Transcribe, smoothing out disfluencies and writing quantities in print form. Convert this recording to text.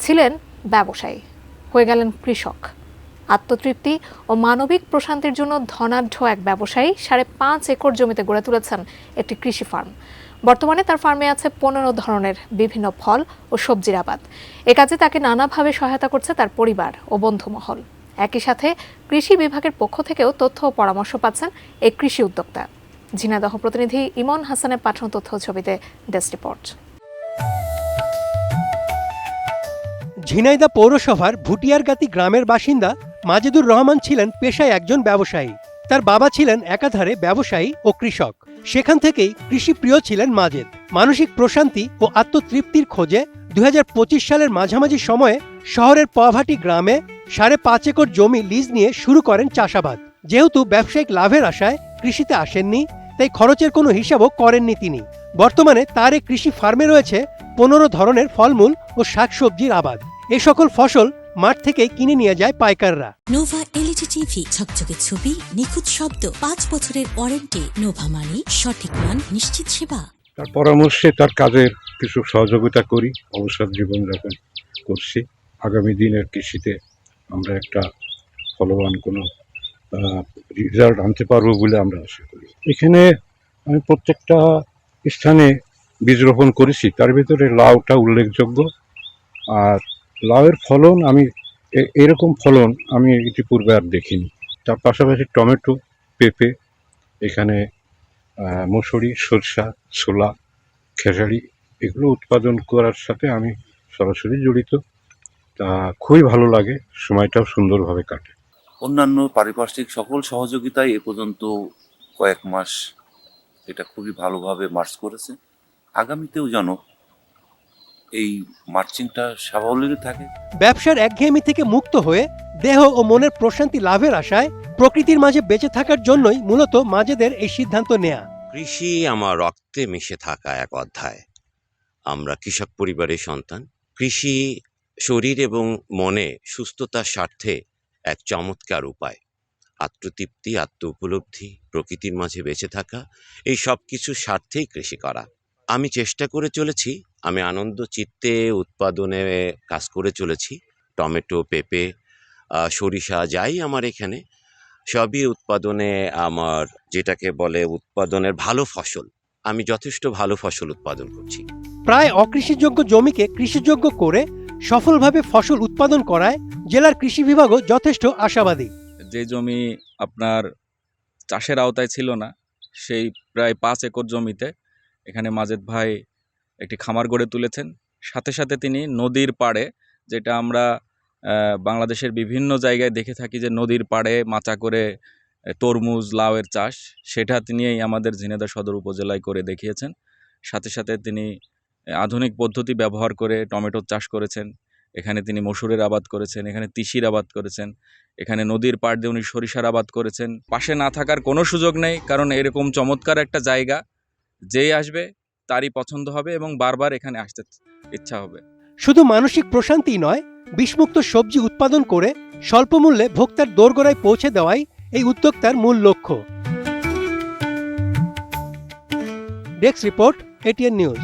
ছিলেন ব্যবসায়ী, হয়ে গেলেন কৃষক। আত্মতৃপ্তি ও মানবিক প্রশান্তির জন্য ধনাঢ্য এক ব্যবসায়ী 5.5 একর জমিতে গড়ে তুলেছেন একটি কৃষি ফার্ম। বর্তমানে তার ফার্মে আছে 15 ধরনের বিভিন্ন ফল ও সবজির আবাদ। এ কাজে তাকে নানাভাবে সহায়তা করছে তার পরিবার ও বন্ধুমহল। একই সাথে কৃষি বিভাগের পক্ষ থেকেও তথ্য ও পরামর্শ পাচ্ছেন এই কৃষি উদ্যোক্তা। ঝিনাইদহ প্রতিনিধি ইমন হাসানের পাঠানো তথ্য ছবিতে ডেস্ক রিপোর্ট। ঝিনাইদহ পৌরসভার ভুটিয়ারগাতি গ্রামের বাসিন্দা মাজেদুর রহমান ছিলেন পেশায় একজন ব্যবসায়ী। তার বাবা ছিলেন একাধারে ব্যবসায়ী ও কৃষক। সেখান থেকেই কৃষিপ্রিয় ছিলেন মাজেদ। মানসিক প্রশান্তি ও আত্মতৃপ্তির খোঁজে 2025 সালের মাঝামাঝি সময়ে শহরের পভাটি গ্রামে 5.5 একর জমি লিজ নিয়ে শুরু করেন চাষাবাদ। যেহেতু ব্যবসায়িক লাভের আশায় কৃষিতে আসেননি, তাই খরচের কোনো হিসাবও করেননি তিনি। বর্তমানে তার এই কৃষি ফার্মে রয়েছে 15 ধরনের ফলমূল ও শাকসবজির আবাদ। এই সকল ফসল মাঠ থেকে কিনে নিয়ে যায় পাইকাররা। নোভা এলইডি টিভি, ঝকঝকে ছবি, নিখুঁত শব্দ, 5 বছরের ওয়ারেন্টি। নোভা মানি সঠিক মান, নিশ্চিত সেবা। তার পরামর্শে তার কাজের কিছু সহযোগিতা করি, অবসর জীবনযাপন করছি। আগামী দিনের কৃষিতে আমরা একটা ফলবান কোনো রেজাল্ট আনতে পারবো বলে আমরা আশা করি। এখানে আমি প্রত্যেকটা স্থানে বীজ রোপণ করেছি, তার ভিতরে লাউটা উল্লেখযোগ্য। আর লাউয়ের ফলন আমি এরকম ফলন আমি ইতিপূর্বে আর দেখিনি। তার পাশাপাশি টমেটো, পেঁপে, এখানে মসুরি, সরষা, ছোলা, খেসারি এগুলো উৎপাদন করার সাথে আমি সরাসরি জড়িত। তা খুবই ভালো লাগে, সময়টাও সুন্দরভাবে কাটে। অন্যান্য পারিপার্শ্বিক সকল সহযোগিতায় এ পর্যন্ত কয়েক মাস এটা খুবই ভালোভাবে মার্চ করেছে। আগামীতেও যেন এই মার্চিংটা স্বাভাবিক থাকে। ব্যবসার একঘেয়েমি থেকে মুক্ত হয়ে দেহ ও মনের প্রশান্তি লাভের আশায় প্রকৃতির মাঝে বেঁচে থাকার জন্যই মূলত মাজেদের এই সিদ্ধান্ত নেয়া। কৃষি আমার রক্তে মিশে থাকা এক অধ্যায়। আমরা কৃষক পরিবারের সন্তান। কৃষি শরীর এবং মনে সুস্থতার স্বার্থে এক চমৎকার উপায়। আত্মতৃপ্তি, আত্ম উপলব্ধি, প্রকৃতির মাঝে বেঁচে থাকা, এই সব কিছুর স্বার্থেই কৃষি করা। আমি চেষ্টা করে চলেছি, আমি আনন্দ চিত্তে উৎপাদনে কাজ করে চলেছি। টমেটো, পেঁপে, সরিষা যাই আমার এখানে সবই উৎপাদনে আমার যেটাকে বলে উৎপাদনের ভালো ফসল। আমি যথেষ্ট ভালো ফসল উৎপাদন করছি। প্রায় অকৃষিযোগ্য জমিকে কৃষিযোগ্য করে সফলভাবে ফসল উৎপাদন করায় জেলার কৃষি বিভাগও যথেষ্ট আশাবাদী। যে জমি আপনার চাষের আওতায় ছিল না, সেই প্রায় 5 একর জমিতে এখানে মাজেদ ভাই একটি খামার গড়ে তুলেছেন। সাথে সাথে তিনি নদীর পাড়ে, যেটা আমরা বাংলাদেশের বিভিন্ন জায়গায় দেখে থাকি যে নদীর পাড়ে মাচা করে তরমুজ, লাউয়ের চাষ, সেটা তিনি আমাদের ঝিনাইদহ সদর উপজেলায় করে দেখিয়েছেন। সাথে সাথে তিনি আধুনিক পদ্ধতি ব্যবহার করে টমেটোর চাষ করেছেন। এখানে তিনি মসুরের আবাদ করেছেন, এখানে তিসির আবাদ করেছেন, এখানে নদীর পাড় দিয়ে উনি সরিষার আবাদ করেছেন। পাশে না থাকার কোনো সুযোগ নেই, কারণ এরকম চমৎকার একটা জায়গা যেই আসবে তারই পছন্দ হবে এবং বারবার এখানে আসতে ইচ্ছা হবে। শুধু মানসিক প্রশান্তি নয়, বিষমুক্ত সবজি উৎপাদন করে স্বল্প মূল্যে ভোক্তার দোরগোড়ায় পৌঁছে দেওয়াই এই উদ্যোক্তার মূল লক্ষ্য। Desk report, ATN news.